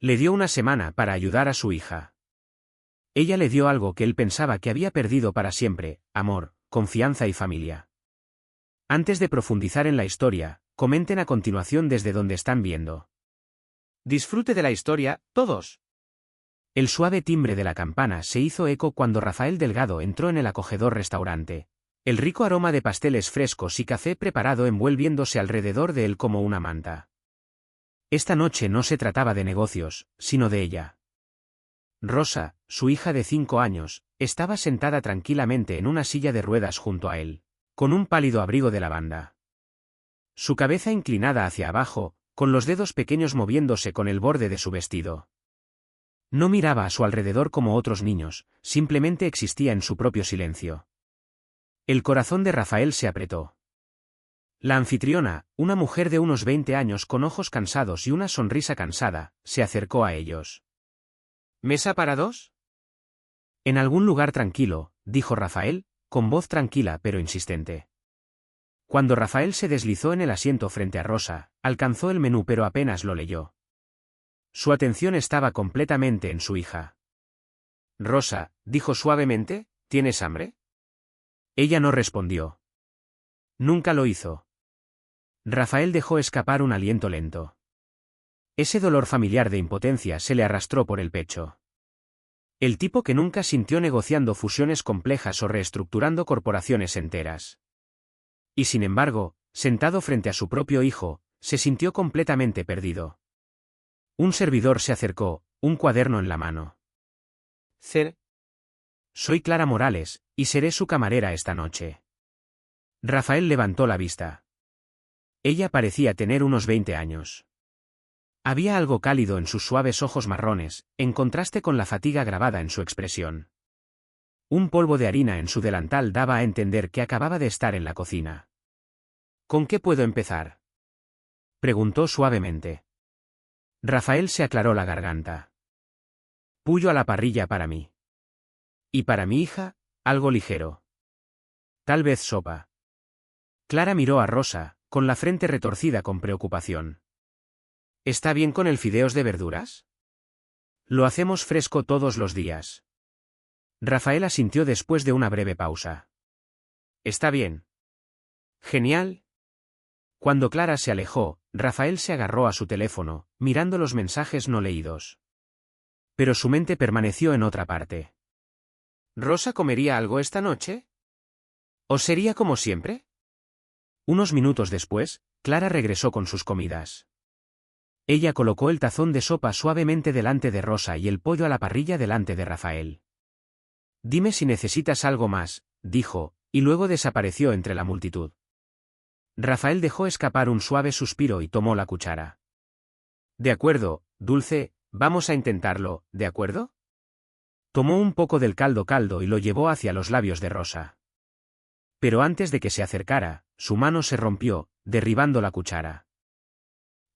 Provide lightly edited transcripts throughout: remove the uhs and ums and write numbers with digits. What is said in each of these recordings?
Le dio una semana para ayudar a su hija. Ella le dio algo que él pensaba que había perdido para siempre: amor, confianza y familia. Antes de profundizar en la historia, comenten a continuación desde donde están viendo. Disfrute de la historia, todos. El suave timbre de la campana se hizo eco cuando Rafael Delgado entró en el acogedor restaurante. El rico aroma de pasteles frescos y café preparado envolviéndose alrededor de él como una manta. Esta noche no se trataba de negocios, sino de ella. Rosa, su hija de 5 años, estaba sentada tranquilamente en una silla de ruedas junto a él, con un pálido abrigo de lavanda. Su cabeza inclinada hacia abajo, con los dedos pequeños moviéndose con el borde de su vestido. No miraba a su alrededor como otros niños, simplemente existía en su propio silencio. El corazón de Rafael se apretó. La anfitriona, una mujer de unos 20 años con ojos cansados y una sonrisa cansada, se acercó a ellos. ¿Mesa para dos? En algún lugar tranquilo, dijo Rafael, con voz tranquila pero insistente. Cuando Rafael se deslizó en el asiento frente a Rosa, alcanzó el menú pero apenas lo leyó. Su atención estaba completamente en su hija. Rosa, dijo suavemente, ¿tienes hambre? Ella no respondió. Nunca lo hizo. Rafael dejó escapar un aliento lento. Ese dolor familiar de impotencia se le arrastró por el pecho. El tipo que nunca sintió negociando fusiones complejas o reestructurando corporaciones enteras. Y sin embargo, sentado frente a su propio hijo, se sintió completamente perdido. Un servidor se acercó, un cuaderno en la mano. Soy Clara Morales, y seré su camarera esta noche. Rafael levantó la vista. Ella parecía tener unos 20 años. Había algo cálido en sus suaves ojos marrones, en contraste con la fatiga grabada en su expresión. Un polvo de harina en su delantal daba a entender que acababa de estar en la cocina. ¿Con qué puedo empezar?, preguntó suavemente. Rafael se aclaró la garganta. Pollo a la parrilla para mí. Y para mi hija, algo ligero. Tal vez sopa. Clara miró a Rosa, con la frente retorcida con preocupación. ¿Está bien con el fideos de verduras? Lo hacemos fresco todos los días. Rafael asintió después de una breve pausa. Está bien. Genial. Cuando Clara se alejó, Rafael se agarró a su teléfono, mirando los mensajes no leídos. Pero su mente permaneció en otra parte. ¿Rosa comería algo esta noche? ¿O sería como siempre? Unos minutos después, Clara regresó con sus comidas. Ella colocó el tazón de sopa suavemente delante de Rosa y el pollo a la parrilla delante de Rafael. Dime si necesitas algo más, dijo, y luego desapareció entre la multitud. Rafael dejó escapar un suave suspiro y tomó la cuchara. De acuerdo, Dulce, vamos a intentarlo, ¿de acuerdo? Tomó un poco del caldo y lo llevó hacia los labios de Rosa. Pero antes de que se acercara, su mano se rompió, derribando la cuchara.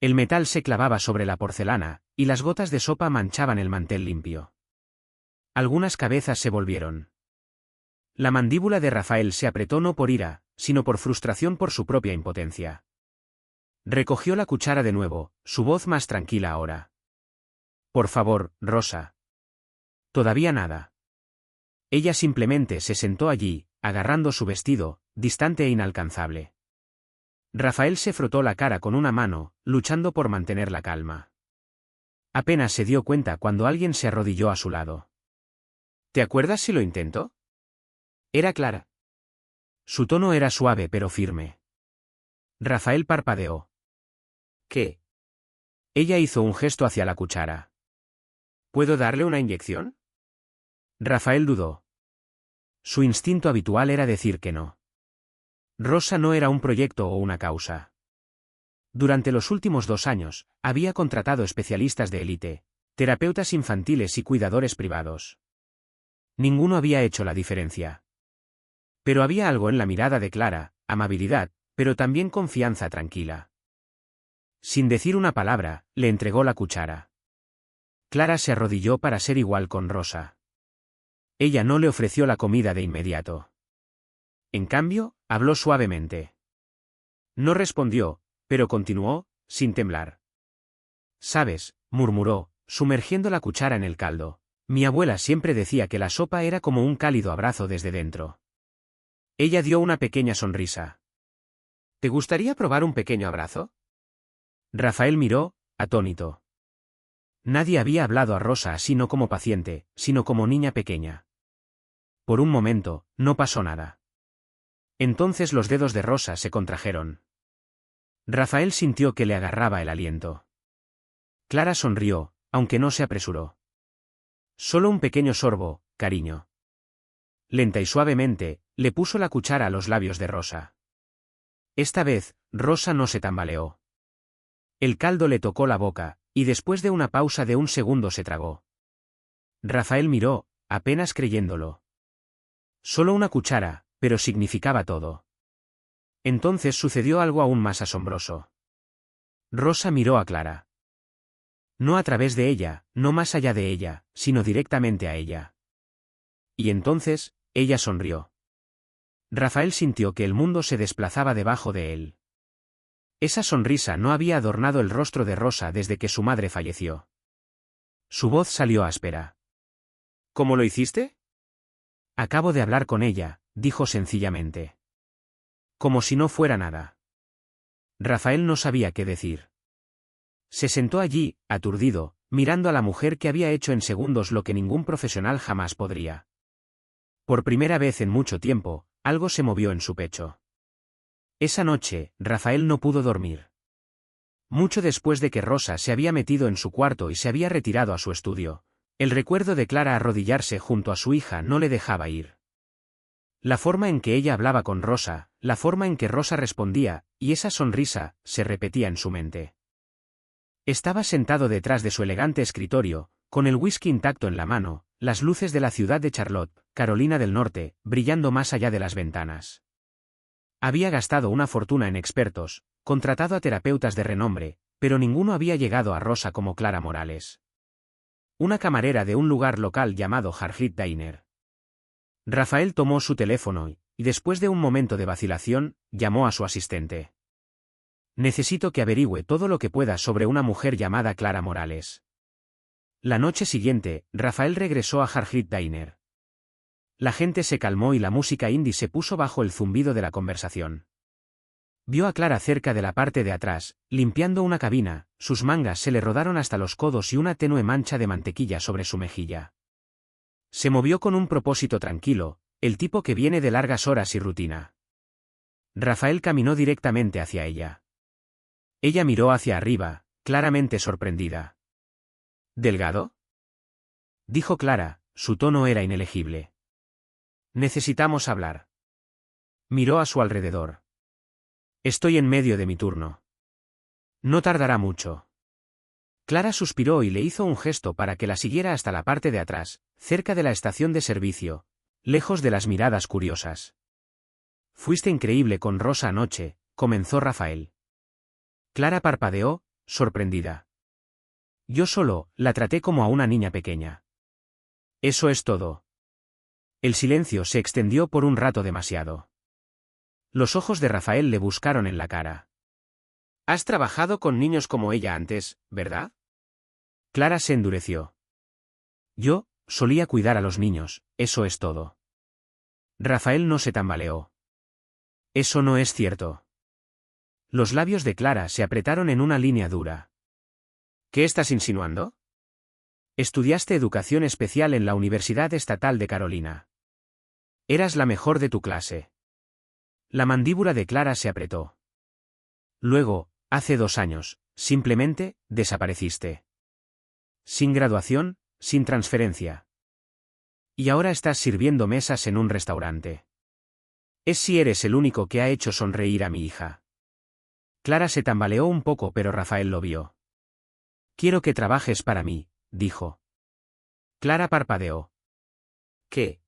El metal se clavaba sobre la porcelana, y las gotas de sopa manchaban el mantel limpio. Algunas cabezas se volvieron. La mandíbula de Rafael se apretó no por ira, sino por frustración por su propia impotencia. Recogió la cuchara de nuevo, su voz más tranquila ahora. Por favor, Rosa. Todavía nada. Ella simplemente se sentó allí, agarrando su vestido, distante e inalcanzable. Rafael se frotó la cara con una mano, luchando por mantener la calma. Apenas se dio cuenta cuando alguien se arrodilló a su lado. ¿Te acuerdas si lo intentó? Era Clara. Su tono era suave pero firme. Rafael parpadeó. ¿Qué? Ella hizo un gesto hacia la cuchara. ¿Puedo darle una inyección? Rafael dudó. Su instinto habitual era decir que no. Rosa no era un proyecto o una causa. Durante los últimos 2 años, había contratado especialistas de élite, terapeutas infantiles y cuidadores privados. Ninguno había hecho la diferencia. Pero había algo en la mirada de Clara, amabilidad, pero también confianza tranquila. Sin decir una palabra, le entregó la cuchara. Clara se arrodilló para ser igual con Rosa. Ella no le ofreció la comida de inmediato. En cambio, habló suavemente. No respondió, pero continuó, sin temblar. «Sabes», murmuró, sumergiendo la cuchara en el caldo. Mi abuela siempre decía que la sopa era como un cálido abrazo desde dentro. Ella dio una pequeña sonrisa. ¿Te gustaría probar un pequeño abrazo? Rafael miró, atónito. Nadie había hablado a Rosa así, no como paciente, sino como niña pequeña. Por un momento, no pasó nada. Entonces los dedos de Rosa se contrajeron. Rafael sintió que le agarraba el aliento. Clara sonrió, aunque no se apresuró. Solo un pequeño sorbo, cariño. Lenta y suavemente, le puso la cuchara a los labios de Rosa. Esta vez, Rosa no se tambaleó. El caldo le tocó la boca, y después de una pausa de un segundo se tragó. Rafael miró, apenas creyéndolo. Solo una cuchara, pero significaba todo. Entonces sucedió algo aún más asombroso. Rosa miró a Clara. No a través de ella, no más allá de ella, sino directamente a ella. Y entonces, ella sonrió. Rafael sintió que el mundo se desplazaba debajo de él. Esa sonrisa no había adornado el rostro de Rosa desde que su madre falleció. Su voz salió áspera. ¿Cómo lo hiciste? Acabo de hablar con ella, dijo sencillamente. Como si no fuera nada. Rafael no sabía qué decir. Se sentó allí, aturdido, mirando a la mujer que había hecho en segundos lo que ningún profesional jamás podría. Por primera vez en mucho tiempo, algo se movió en su pecho. Esa noche, Rafael no pudo dormir. Mucho después de que Rosa se había metido en su cuarto y se había retirado a su estudio, el recuerdo de Clara arrodillarse junto a su hija no le dejaba ir. La forma en que ella hablaba con Rosa, la forma en que Rosa respondía, y esa sonrisa, se repetía en su mente. Estaba sentado detrás de su elegante escritorio, con el whisky intacto en la mano, las luces de la ciudad de Charlotte, Carolina del Norte, brillando más allá de las ventanas. Había gastado una fortuna en expertos, contratado a terapeutas de renombre, pero ninguno había llegado a Rosa como Clara Morales. Una camarera de un lugar local llamado Hargit Diner. Rafael tomó su teléfono y, después de un momento de vacilación, llamó a su asistente. Necesito que averigüe todo lo que pueda sobre una mujer llamada Clara Morales. La noche siguiente, Rafael regresó a Hargit Diner. La gente se calmó y la música indie se puso bajo el zumbido de la conversación. Vio a Clara cerca de la parte de atrás, limpiando una cabina, sus mangas se le rodaron hasta los codos y una tenue mancha de mantequilla sobre su mejilla. Se movió con un propósito tranquilo, el tipo que viene de largas horas y rutina. Rafael caminó directamente hacia ella. Ella miró hacia arriba, claramente sorprendida. ¿Delgado? Dijo Clara, su tono era inelegible. Necesitamos hablar. Miró a su alrededor. Estoy en medio de mi turno. No tardará mucho. Clara suspiró y le hizo un gesto para que la siguiera hasta la parte de atrás, cerca de la estación de servicio, lejos de las miradas curiosas. Fuiste increíble con Rosa anoche, comenzó Rafael. Clara parpadeó, sorprendida. Yo solo la traté como a una niña pequeña. Eso es todo. El silencio se extendió por un rato demasiado. Los ojos de Rafael le buscaron en la cara. Has trabajado con niños como ella antes, ¿verdad? Clara se endureció. Yo solía cuidar a los niños, eso es todo. Rafael no se tambaleó. Eso no es cierto. Los labios de Clara se apretaron en una línea dura. ¿Qué estás insinuando? Estudiaste educación especial en la Universidad Estatal de Carolina. Eras la mejor de tu clase. La mandíbula de Clara se apretó. Luego, hace 2 años, simplemente, desapareciste. Sin graduación, sin transferencia. Y ahora estás sirviendo mesas en un restaurante. Es si eres el único que ha hecho sonreír a mi hija. Clara se tambaleó un poco, pero Rafael lo vio. Quiero que trabajes para mí, dijo. Clara parpadeó. ¿Qué?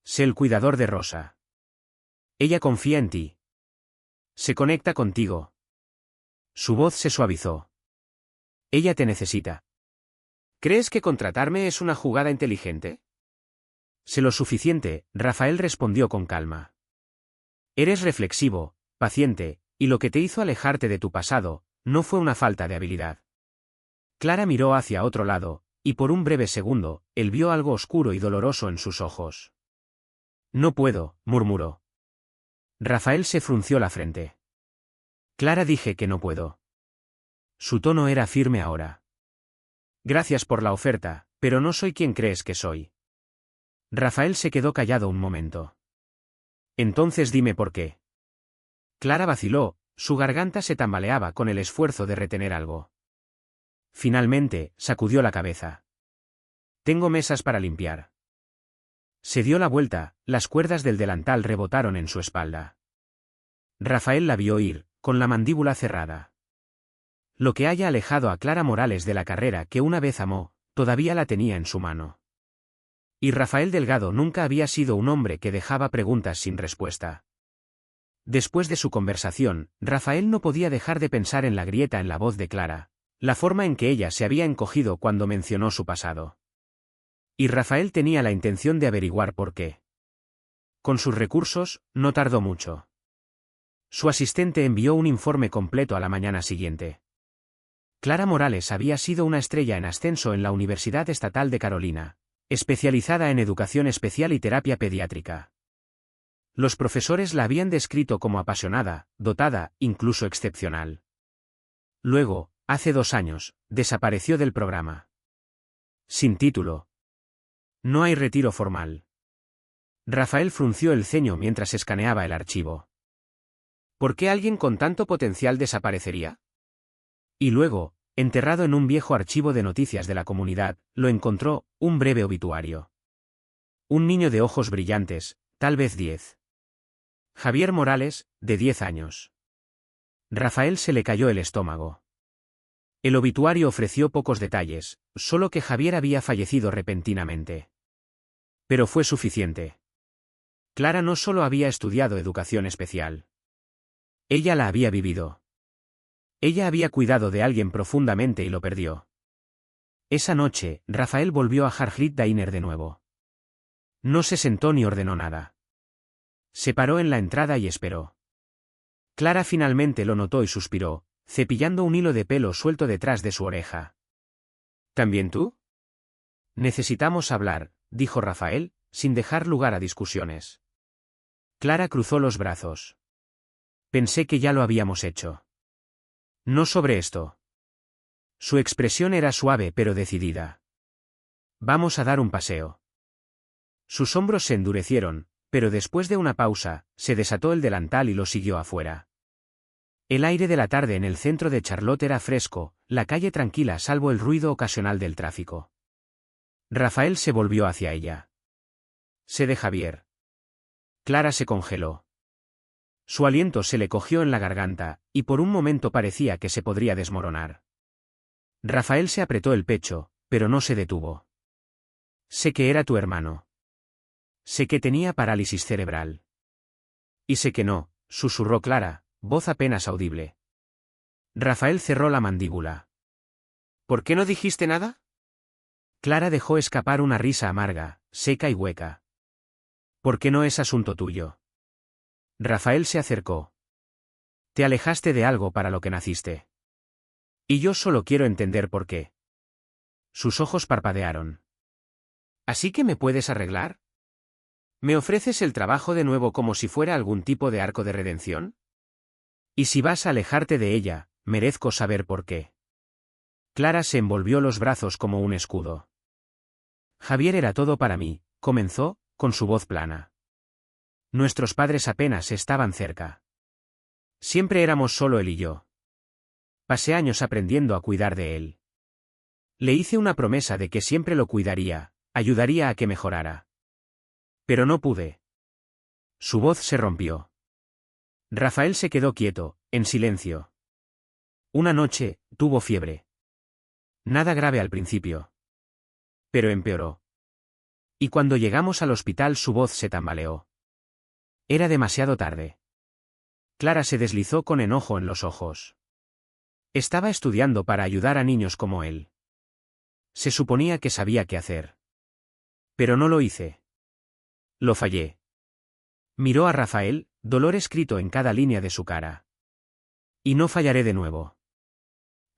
Sé el cuidador de Rosa. Ella confía en ti. Se conecta contigo. Su voz se suavizó. Ella te necesita. ¿Crees que contratarme es una jugada inteligente? Sé lo suficiente, Rafael respondió con calma. Eres reflexivo, paciente, y lo que te hizo alejarte de tu pasado, no fue una falta de habilidad. Clara miró hacia otro lado, y por un breve segundo, él vio algo oscuro y doloroso en sus ojos. No puedo, murmuró. Rafael se frunció la frente. Clara, dije que no puedo. Su tono era firme ahora. Gracias por la oferta, pero no soy quien crees que soy. Rafael se quedó callado un momento. Entonces dime por qué. Clara vaciló, su garganta se tambaleaba con el esfuerzo de retener algo. Finalmente, sacudió la cabeza. Tengo mesas para limpiar. Se dio la vuelta, las cuerdas del delantal rebotaron en su espalda. Rafael la vio ir, con la mandíbula cerrada. Lo que haya alejado a Clara Morales de la carrera que una vez amó, todavía la tenía en su mano. Y Rafael Delgado nunca había sido un hombre que dejaba preguntas sin respuesta. Después de su conversación, Rafael no podía dejar de pensar en la grieta en la voz de Clara, la forma en que ella se había encogido cuando mencionó su pasado. Y Rafael tenía la intención de averiguar por qué. Con sus recursos, no tardó mucho. Su asistente envió un informe completo a la mañana siguiente. Clara Morales había sido una estrella en ascenso en la Universidad Estatal de Carolina, especializada en educación especial y terapia pediátrica. Los profesores la habían descrito como apasionada, dotada, incluso excepcional. Luego, hace 2 años, desapareció del programa. Sin título. No hay retiro formal. Rafael frunció el ceño mientras escaneaba el archivo. ¿Por qué alguien con tanto potencial desaparecería? Y luego, enterrado en un viejo archivo de noticias de la comunidad, lo encontró, un breve obituario. Un niño de ojos brillantes, tal vez 10. Javier Morales, de 10 años. Rafael se le cayó el estómago. El obituario ofreció pocos detalles, solo que Javier había fallecido repentinamente. Pero fue suficiente. Clara no solo había estudiado educación especial. Ella la había vivido. Ella había cuidado de alguien profundamente y lo perdió. Esa noche, Rafael volvió a Hargrit Diner de nuevo. No se sentó ni ordenó nada. Se paró en la entrada y esperó. Clara finalmente lo notó y suspiró, cepillando un hilo de pelo suelto detrás de su oreja. ¿También tú? Necesitamos hablar, dijo Rafael, sin dejar lugar a discusiones. Clara cruzó los brazos. Pensé que ya lo habíamos hecho. No sobre esto. Su expresión era suave pero decidida. Vamos a dar un paseo. Sus hombros se endurecieron, pero después de una pausa, se desató el delantal y lo siguió afuera. El aire de la tarde en el centro de Charlotte era fresco, la calle tranquila salvo el ruido ocasional del tráfico. Rafael se volvió hacia ella. Sé de Javier. Clara se congeló. Su aliento se le cogió en la garganta, y por un momento parecía que se podría desmoronar. Rafael se apretó el pecho, pero no se detuvo. Sé que era tu hermano. Sé que tenía parálisis cerebral. Y sé que no, susurró Clara, voz apenas audible. Rafael cerró la mandíbula. ¿Por qué no dijiste nada? Clara dejó escapar una risa amarga, seca y hueca. ¿Por qué no es asunto tuyo? Rafael se acercó. Te alejaste de algo para lo que naciste. Y yo solo quiero entender por qué. Sus ojos parpadearon. ¿Así que me puedes arreglar? ¿Me ofreces el trabajo de nuevo como si fuera algún tipo de arco de redención? Y si vas a alejarte de ella, merezco saber por qué. Clara se envolvió los brazos como un escudo. Javier era todo para mí, comenzó, con su voz plana. Nuestros padres apenas estaban cerca. Siempre éramos solo él y yo. Pasé años aprendiendo a cuidar de él. Le hice una promesa de que siempre lo cuidaría, ayudaría a que mejorara. Pero no pude. Su voz se rompió. Rafael se quedó quieto, en silencio. Una noche, tuvo fiebre. Nada grave al principio. Pero empeoró. Y cuando llegamos al hospital su voz se tambaleó. Era demasiado tarde. Clara se deslizó con enojo en los ojos. Estaba estudiando para ayudar a niños como él. Se suponía que sabía qué hacer. Pero no lo hice. Lo fallé. Miró a Rafael, dolor escrito en cada línea de su cara. Y no fallaré de nuevo.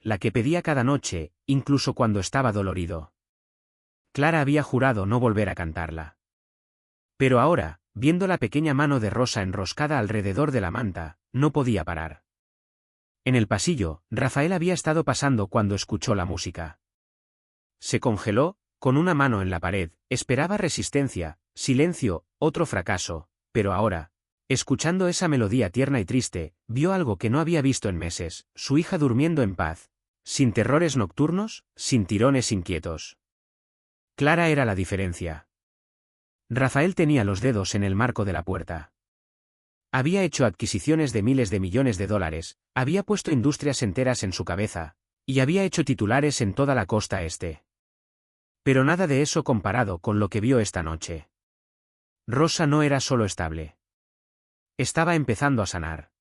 la que pedía cada noche, incluso cuando estaba dolorido. Clara había jurado no volver a cantarla. Pero ahora, viendo la pequeña mano de Rosa enroscada alrededor de la manta, no podía parar. En el pasillo, Rafael había estado pasando cuando escuchó la música. Se congeló, con una mano en la pared, esperaba resistencia, silencio, otro fracaso, pero ahora, escuchando esa melodía tierna y triste, vio algo que no había visto en meses, su hija durmiendo en paz, sin terrores nocturnos, sin tirones inquietos. Clara era la diferencia. Rafael tenía los dedos en el marco de la puerta. Había hecho adquisiciones de miles de millones de dólares, había puesto industrias enteras en su cabeza, y había hecho titulares en toda la costa este. Pero nada de eso comparado con lo que vio esta noche. Rosa no era solo estable. Estaba empezando a sanar.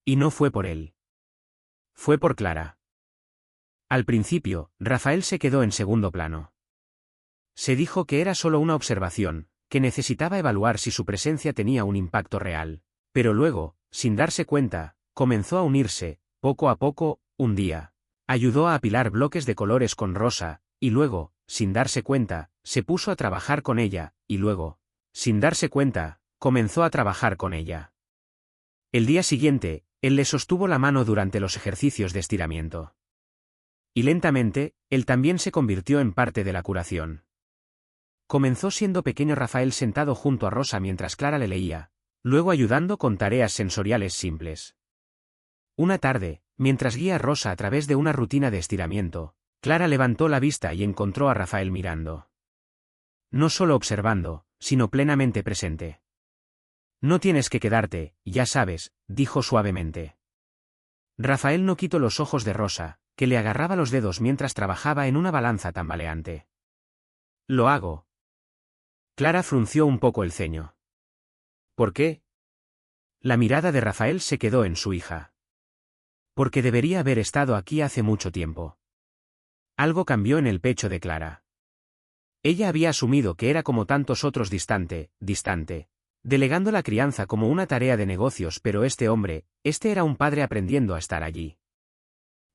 Y no fue por él. Fue por Clara. Al principio, Rafael se quedó en segundo plano. Se dijo que era solo una observación, que necesitaba evaluar si su presencia tenía un impacto real, pero luego, sin darse cuenta, comenzó a unirse, poco a poco, un día. Ayudó a apilar bloques de colores con Rosa, y luego, sin darse cuenta, se puso a trabajar con ella, y luego, sin darse cuenta, comenzó a trabajar con ella. El día siguiente, él le sostuvo la mano durante los ejercicios de estiramiento. Y lentamente, él también se convirtió en parte de la curación. Comenzó siendo pequeño Rafael sentado junto a Rosa mientras Clara le leía, luego ayudando con tareas sensoriales simples. Una tarde, mientras guía a Rosa a través de una rutina de estiramiento, Clara levantó la vista y encontró a Rafael mirando. No solo observando, sino plenamente presente. No tienes que quedarte, ya sabes, dijo suavemente. Rafael no quitó los ojos de Rosa, que le agarraba los dedos mientras trabajaba en una balanza tambaleante. Lo hago. Clara frunció un poco el ceño. ¿Por qué? La mirada de Rafael se quedó en su hija. Porque debería haber estado aquí hace mucho tiempo. Algo cambió en el pecho de Clara. Ella había asumido que era como tantos otros distante, delegando la crianza como una tarea de negocios, pero este hombre, era un padre aprendiendo a estar allí.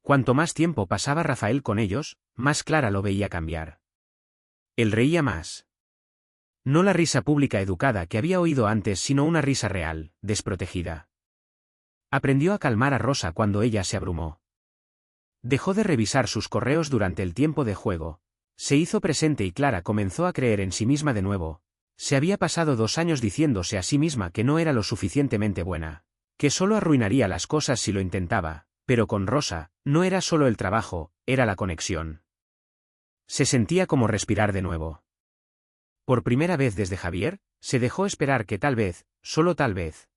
Cuanto más tiempo pasaba Rafael con ellos, más Clara lo veía cambiar. Él reía más. No la risa pública educada que había oído antes, sino una risa real, desprotegida. Aprendió a calmar a Rosa cuando ella se abrumó. Dejó de revisar sus correos durante el tiempo de juego. Se hizo presente y Clara comenzó a creer en sí misma de nuevo. Se había pasado 2 años diciéndose a sí misma que no era lo suficientemente buena, que solo arruinaría las cosas si lo intentaba, pero con Rosa, no era solo el trabajo, era la conexión. Se sentía como respirar de nuevo. Por primera vez desde Javier, se dejó esperar que tal vez, solo tal vez.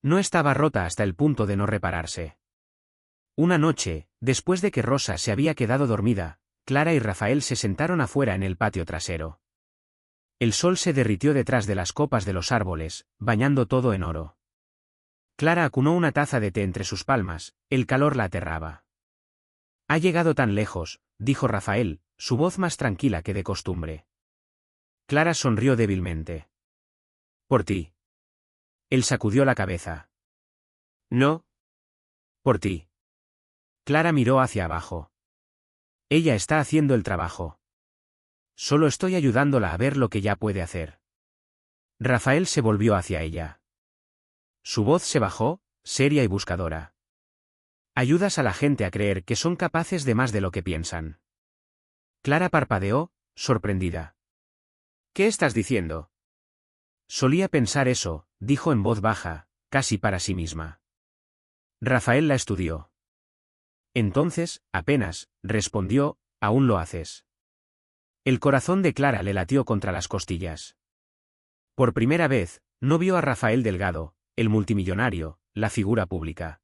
No estaba rota hasta el punto de no repararse. Una noche, después de que Rosa se había quedado dormida, Clara y Rafael se sentaron afuera en el patio trasero. El sol se derritió detrás de las copas de los árboles, bañando todo en oro. Clara acunó una taza de té entre sus palmas, el calor la aterraba. Ha llegado tan lejos, dijo Rafael, su voz más tranquila que de costumbre. Clara sonrió débilmente. Por ti. Él sacudió la cabeza. No. Por ti. Clara miró hacia abajo. Ella está haciendo el trabajo. Solo estoy ayudándola a ver lo que ya puede hacer. Rafael se volvió hacia ella. Su voz se bajó, seria y buscadora. Ayudas a la gente a creer que son capaces de más de lo que piensan. Clara parpadeó, sorprendida. ¿Qué estás diciendo? Solía pensar eso, dijo en voz baja, casi para sí misma. Rafael la estudió. Entonces, apenas, respondió, aún lo haces. El corazón de Clara le latió contra las costillas. Por primera vez, no vio a Rafael Delgado, el multimillonario, la figura pública.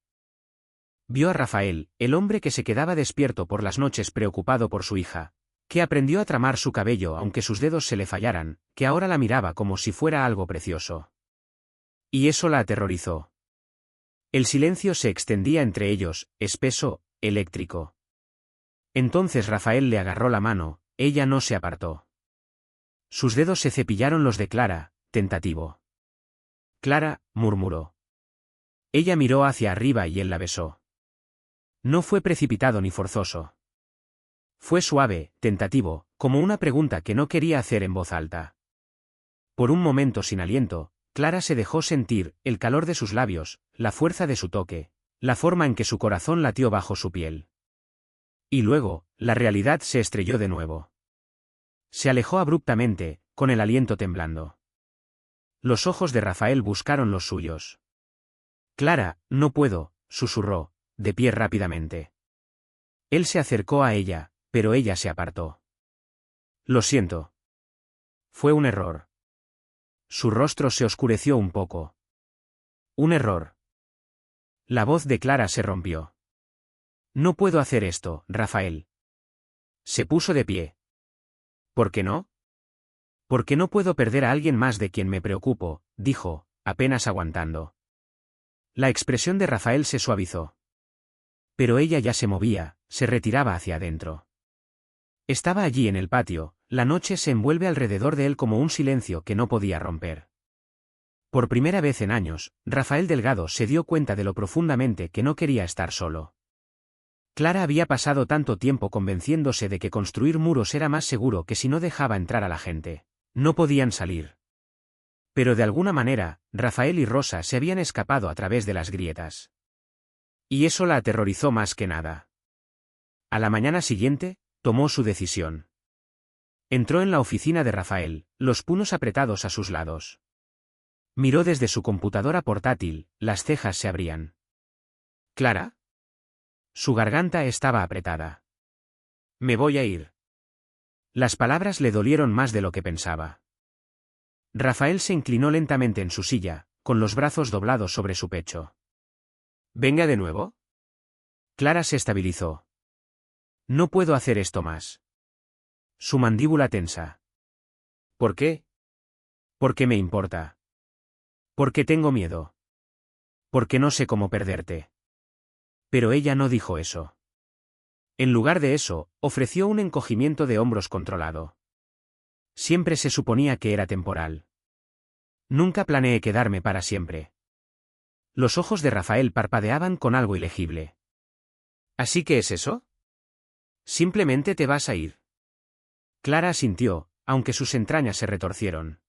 Vio a Rafael, el hombre que se quedaba despierto por las noches preocupado por su hija, que aprendió a tramar su cabello aunque sus dedos se le fallaran, que ahora la miraba como si fuera algo precioso. Y eso la aterrorizó. El silencio se extendía entre ellos, espeso, eléctrico. Entonces Rafael le agarró la mano, ella no se apartó. Sus dedos se cepillaron los de Clara, tentativo. Clara, murmuró. Ella miró hacia arriba y él la besó. No fue precipitado ni forzoso. Fue suave, tentativo, como una pregunta que no quería hacer en voz alta. Por un momento sin aliento, Clara se dejó sentir el calor de sus labios, la fuerza de su toque, la forma en que su corazón latió bajo su piel. Y luego, la realidad se estrelló de nuevo. Se alejó abruptamente, con el aliento temblando. Los ojos de Rafael buscaron los suyos. Clara, no puedo, susurró, de pie rápidamente. Él se acercó a ella, pero ella se apartó. Lo siento. Fue un error. Su rostro se oscureció un poco. Un error. La voz de Clara se rompió. No puedo hacer esto, Rafael. Se puso de pie. ¿Por qué no? Porque no puedo perder a alguien más de quien me preocupo, dijo, apenas aguantando. La expresión de Rafael se suavizó. Pero ella ya se movía, se retiraba hacia adentro. Estaba allí en el patio, la noche se envuelve alrededor de él como un silencio que no podía romper. Por primera vez en años, Rafael Delgado se dio cuenta de lo profundamente que no quería estar solo. Clara había pasado tanto tiempo convenciéndose de que construir muros era más seguro que si no dejaba entrar a la gente. No podían salir. Pero de alguna manera, Rafael y Rosa se habían escapado a través de las grietas. Y eso la aterrorizó más que nada. A la mañana siguiente, tomó su decisión. Entró en la oficina de Rafael, los puños apretados a sus lados. Miró desde su computadora portátil, las cejas se abrían. ¿Clara? Su garganta estaba apretada. Me voy a ir. Las palabras le dolieron más de lo que pensaba. Rafael se inclinó lentamente en su silla, con los brazos doblados sobre su pecho. ¿Venga de nuevo? Clara se estabilizó. No puedo hacer esto más. Su mandíbula tensa. ¿Por qué? Porque me importa. Porque tengo miedo. Porque no sé cómo perderte. Pero ella no dijo eso. En lugar de eso, ofreció un encogimiento de hombros controlado. Siempre se suponía que era temporal. Nunca planeé quedarme para siempre. Los ojos de Rafael parpadeaban con algo ilegible. ¿Así que es eso? ¿Simplemente te vas a ir? Clara asintió, aunque sus entrañas se retorcieron.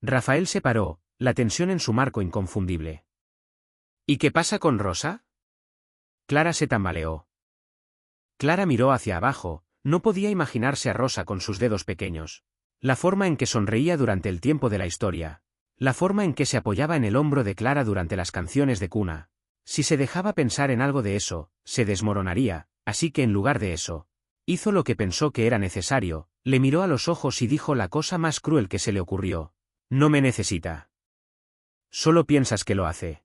Rafael se paró, la tensión en su marco inconfundible. ¿Y qué pasa con Rosa? Clara se tambaleó. Clara miró hacia abajo, no podía imaginarse a Rosa con sus dedos pequeños. La forma en que sonreía durante el tiempo de la historia. La forma en que se apoyaba en el hombro de Clara durante las canciones de cuna. Si se dejaba pensar en algo de eso, se desmoronaría, así que en lugar de eso, hizo lo que pensó que era necesario, le miró a los ojos y dijo la cosa más cruel que se le ocurrió. No me necesita. Solo piensas que lo hace.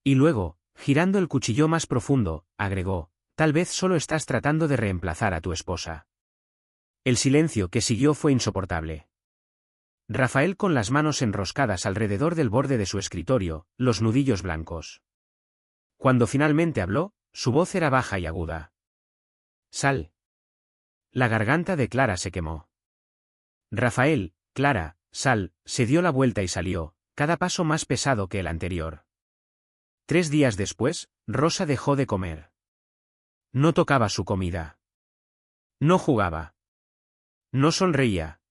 Y luego, girando el cuchillo más profundo, agregó, tal vez solo estás tratando de reemplazar a tu esposa. El silencio que siguió fue insoportable. Rafael con las manos enroscadas alrededor del borde de su escritorio, los nudillos blancos. Cuando finalmente habló, su voz era baja y aguda. Sal. La garganta de Clara se quemó. Rafael, Clara, sal, se dio la vuelta y salió, cada paso más pesado que el anterior. 3 días después, Rosa dejó de comer. No tocaba su comida. No jugaba. No sonreía.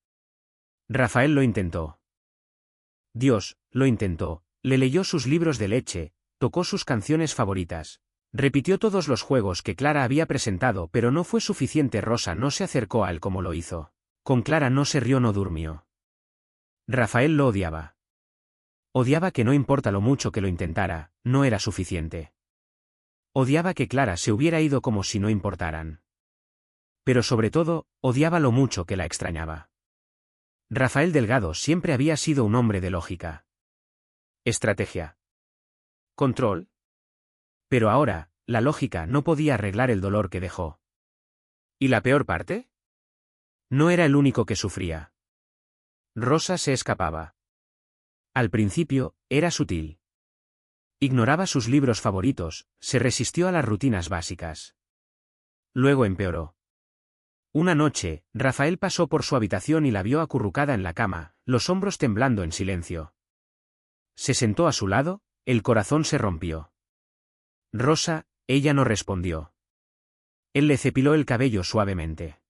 Rafael lo intentó. Dios, lo intentó, le leyó sus libros de leche, tocó sus canciones favoritas. Repitió todos los juegos que Clara había presentado, pero no fue suficiente. Rosa no se acercó a él como lo hizo. Con Clara no se rió, no durmió. Rafael lo odiaba. Odiaba que no importa lo mucho que lo intentara, no era suficiente. Odiaba que Clara se hubiera ido como si no importaran. Pero sobre todo, odiaba lo mucho que la extrañaba. Rafael Delgado siempre había sido un hombre de lógica. Estrategia. Control. Pero ahora, la lógica no podía arreglar el dolor que dejó. ¿Y la peor parte? No era el único que sufría. Rosa se escapaba. Al principio, era sutil. Ignoraba sus libros favoritos, se resistió a las rutinas básicas. Luego empeoró. Una noche, Rafael pasó por su habitación y la vio acurrucada en la cama, los hombros temblando en silencio. Se sentó a su lado, el corazón se rompió. Rosa, Ella no respondió. Él le cepiló el cabello suavemente.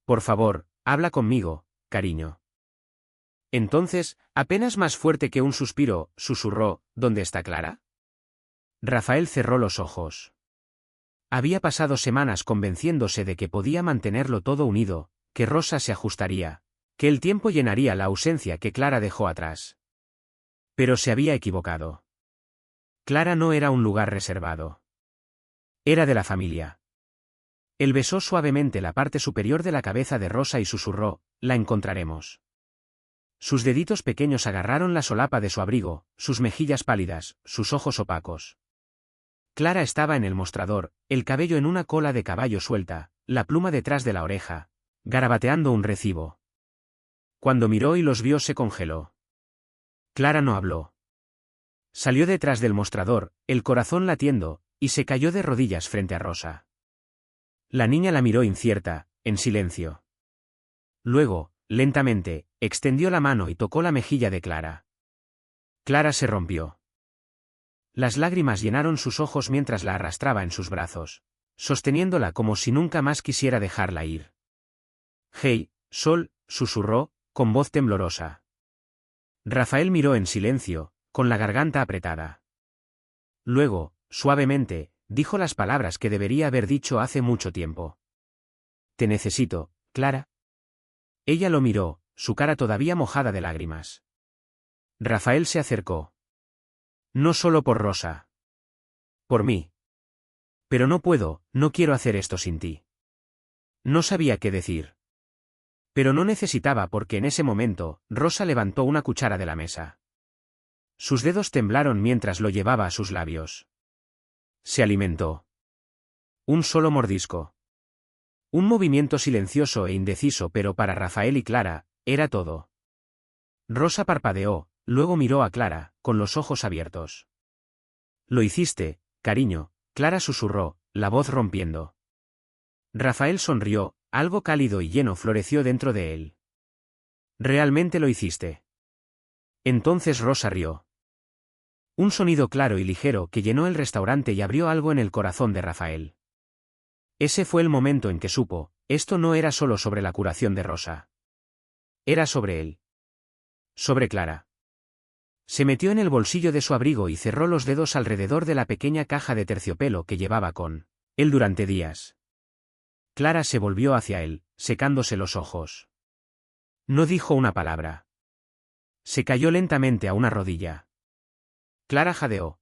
Por favor, habla conmigo, cariño. Entonces, apenas más fuerte que un suspiro, susurró, ¿dónde está Clara? Rafael cerró los ojos. Había pasado semanas convenciéndose de que podía mantenerlo todo unido, que Rosa se ajustaría, que el tiempo llenaría la ausencia que Clara dejó atrás. Pero se había equivocado. Clara no era un lugar reservado. Era de la familia. Él besó suavemente la parte superior de la cabeza de Rosa y susurró, la encontraremos. Sus deditos pequeños agarraron la solapa de su abrigo, sus mejillas pálidas, sus ojos opacos. Clara estaba en el mostrador, el cabello en una cola de caballo suelta, la pluma detrás de la oreja, garabateando un recibo. Cuando miró y los vio se congeló. Clara no habló. Salió detrás del mostrador, el corazón latiendo, y se cayó de rodillas frente a Rosa. La niña la miró incierta, en silencio. Luego, lentamente, extendió la mano y tocó la mejilla de Clara. Clara se rompió. Las lágrimas llenaron sus ojos mientras la arrastraba en sus brazos, sosteniéndola como si nunca más quisiera dejarla ir. «Hey, Sol», susurró, con voz temblorosa. Rafael miró en silencio, con la garganta apretada. Luego, suavemente, dijo las palabras que debería haber dicho hace mucho tiempo. «Te necesito, Clara». Ella lo miró, su cara todavía mojada de lágrimas. Rafael se acercó. «No solo por Rosa. Por mí. Pero no puedo, no quiero hacer esto sin ti». No sabía qué decir. Pero no necesitaba porque en ese momento, Rosa levantó una cuchara de la mesa. Sus dedos temblaron mientras lo llevaba a sus labios. Se alimentó. Un solo mordisco. Un movimiento silencioso e indeciso, pero para Rafael y Clara, era todo. Rosa parpadeó, luego miró a Clara, con los ojos abiertos. «Lo hiciste, cariño», Clara susurró, la voz rompiendo. Rafael sonrió, algo cálido y lleno floreció dentro de él. «¿Realmente lo hiciste?» Entonces Rosa rió. Un sonido claro y ligero que llenó el restaurante y abrió algo en el corazón de Rafael. Ese fue el momento en que supo, esto no era solo sobre la curación de Rosa. Era sobre él. Sobre Clara. Se metió en el bolsillo de su abrigo y cerró los dedos alrededor de la pequeña caja de terciopelo que llevaba con él durante días. Clara se volvió hacia él, secándose los ojos. No dijo una palabra. Se cayó lentamente a una rodilla. Clara jadeó.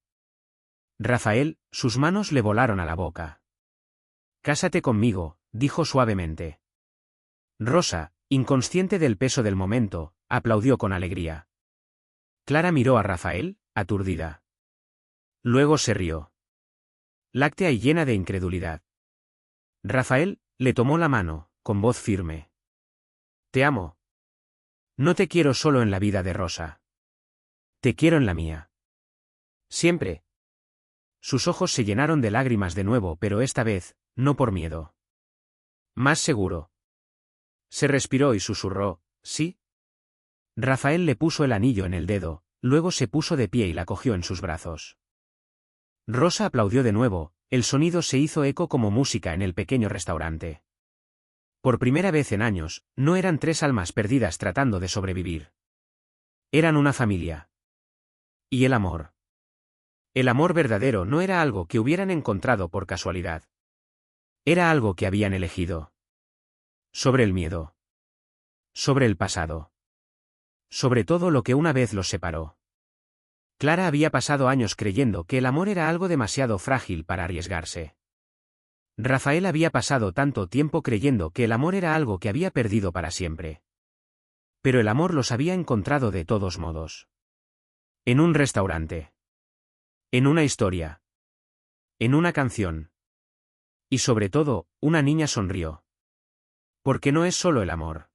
Rafael, sus manos le volaron a la boca. «Cásate conmigo», dijo suavemente. Rosa, inconsciente del peso del momento, aplaudió con alegría. Clara miró a Rafael, aturdida. Luego se rió. Láctea y llena de incredulidad. Rafael le tomó la mano, con voz firme. «Te amo. No te quiero solo en la vida de Rosa. Te quiero en la mía. Siempre». Sus ojos se llenaron de lágrimas de nuevo, pero esta vez, no por miedo. Más seguro. Se respiró y susurró, «¿Sí?» Rafael le puso el anillo en el dedo, luego se puso de pie y la cogió en sus brazos. Rosa aplaudió de nuevo, el sonido se hizo eco como música en el pequeño restaurante. Por primera vez en años, no eran tres almas perdidas tratando de sobrevivir. Eran una familia. Y el amor. El amor verdadero no era algo que hubieran encontrado por casualidad. Era algo que habían elegido. Sobre el miedo. Sobre el pasado. Sobre todo lo que una vez los separó. Clara había pasado años creyendo que el amor era algo demasiado frágil para arriesgarse. Rafael había pasado tanto tiempo creyendo que el amor era algo que había perdido para siempre. Pero el amor los había encontrado de todos modos. En un restaurante. En una historia. En una canción. Y sobre todo, una niña sonrió. Porque no es solo el amor.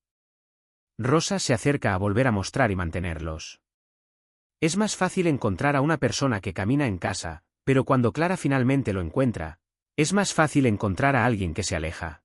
Rosa se acerca a volver a mostrar y mantenerlos. Es más fácil encontrar a una persona que camina en casa, pero cuando Clara finalmente lo encuentra, es más fácil encontrar a alguien que se aleja.